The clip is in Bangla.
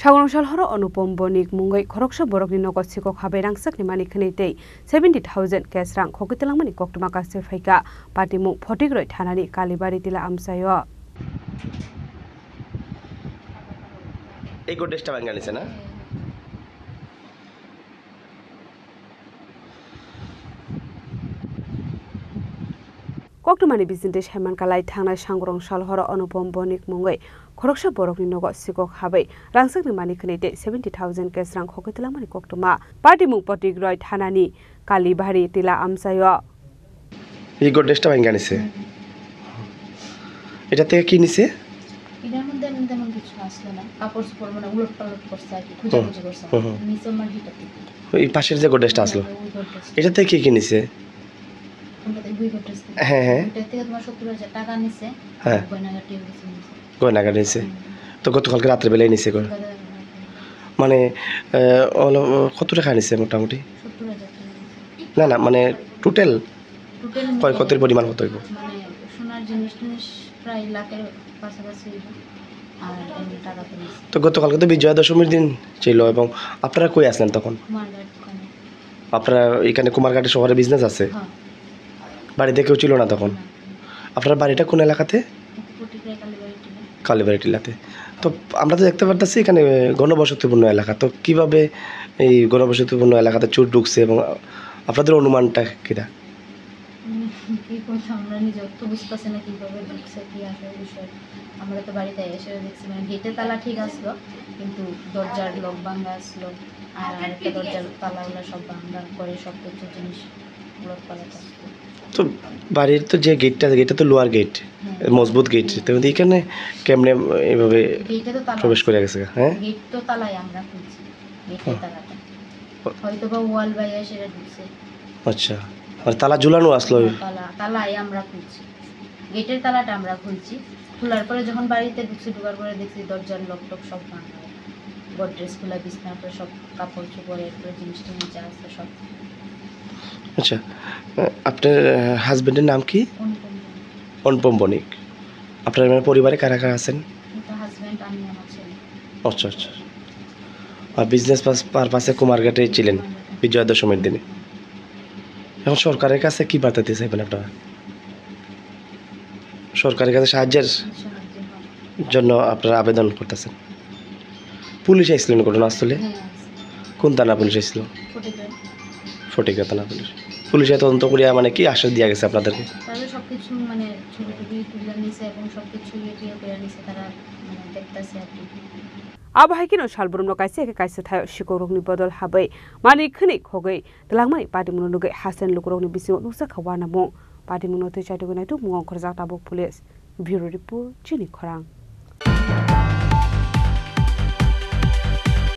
Shagonshal horo Anupam Bonik Mungai Koroksa Borokni Nogos Siko Habe Rangsak ni Mani Khanei 70,000 cash rang Khokitelang Mani Koktuma Kase Faika Party Mung Photigroi Thanani Kalibari Tila Amsayo এই গোডেসটা ভাঙা নিছে না Koktumani Bizindesh Heman Kalai Thangna Shagonshal horo Anupam Bonik Mungai Koroksa Borokni Nogos Siko Habe Rangsak ni Mani Khanei 70,000 cash rang Khokitelang Mani Koktuma Party Mung Photigroi Thanani Kalibari Tila Amsayo এই গোডেসটা ভাঙা নিছে এটা থেকে কি নিছে এটার মধ্যে তেমন কিছু আসলো না কাপড় চোপড় মানে উলটপালট করছে আর কি খুঁজাখুঁজি করছে নিচে মাটিটা থেকে এই পাশের যে গোডেসটা আসলো এটা থেকে কি নিছে হ্যাঁ হ্যাঁ এটা থেকে তোমার 70,000 টাকা নিছে হ্যাঁ গয়নাগাটি নিছে গয়নাগাটি নিছে তো গতকালকে রাত্রে বেলায় নিছে মানে কত টাকা নিছে মোটামুটি 70,000 না না মানে টোটাল কত পরিমাণ কত হইব মানে সোনার জিনিস প্রায় লাখের পাশাপাশি আর এমনি টাকা তো নিছে তো গতকালকে তো বিজয়া দশমীর দিন ছিল এবং আপনারা কই আসলেন তখন কুমারঘাট ওখানে আপনারা এখানে কুমারঘাটে শহরে বিজনেস আছে হ্যাঁ বাড়িতে কেউ ছিল না তখন আপনার বাড়িটা কোন এলাকাতে ফটিকরাই কালীবাড়ি কালীবাড়ি টিলাতে তো আমরা তো দেখতে পারতেছি এখানে ঘনবসতিপূর্ণ এলাকা তো কিভাবে এই ঘনবসতিপূর্ণ এলাকাতে চোর ঢুকছে এবং আপনাদের অনুমানটা কিটা কি কথা আমরা নিজেও তো বুঝতেছি না কিভাবে ঢুকছে কি আসলে বিষয় আমরা তো বাড়িতে এসে দেখছি মানে গেটে তালা ঠিক আসলো কিন্তু দরজার লক ভাঙা আসলো আর আরেকটা দরজার তালাগুলো সব ভাঙা করে সব কিছু জিনিস উলট পালট আসলো তো বাড়ির তো যে গেটটা তো লোয়ার গেট মজবুত গেট তো এখানে কেমনে এইভাবে গেটে তো তালা প্রবেশ করে গেছে হ্যাঁ গেট তো তালাই আমরা খুলছি গেটের তালাটা হয়তো বা ওয়াল বাইরে সেটা ঢুকছে আচ্ছা আর তালা ঝুলানো আসলো তালাই আমরা খুলছি গেটের তালাটা আমরা খুলছি খোলার পরে যখন বাড়িতে ঢোকার পরে দেখছি দরজার লক টক সব ভাঙা গডরেজ খোলা বিছানার পরে সব কাপড় চোপড়ের পরে জিনিসটা নিচে আসছে সব আচ্ছা আপনার হাজবেন্ডের নাম কি অনুপম বণিক আপনার পরিবারে কারা কারা আছেন হাজবেন্ড আমি আমার ছেলে আচ্ছা আচ্ছা আর বিজনেস পারপাসে কুমারঘাটে ছিলেন বিজয়া দশমীর দিনে এখন সরকারের কাছে কি বার্তা দিতে চাইবেন আপনারা সরকারের কাছে সাহায্যের জন্য আপনারা আবেদন করতেছেন পুলিশ আইসলেন ঘটনাস্থলে কোন থানা পুলিশ আসছিল ফটিকরা থানা পুলিশে তদন্ত করিয়া মানে কি আশ্বাস দিয়া গেছে আপনাদেরকে তারা সবকিছু মানে ছবি টবি তুলে নিছে এবং সবকিছু ইয়ে করে নিছে তারা মানে দেখতেছে আর কি Abahikino Shalburno Kaise Kaise Thai Shikorogni Bodol Habe Mani Khani Khogei Tlangmani Padimunuge Hasan Lukurogni Bisi Nusa Kawana Mo Padimunote Chaitogana to Mong Korzata Police Bureau Report Chini Korang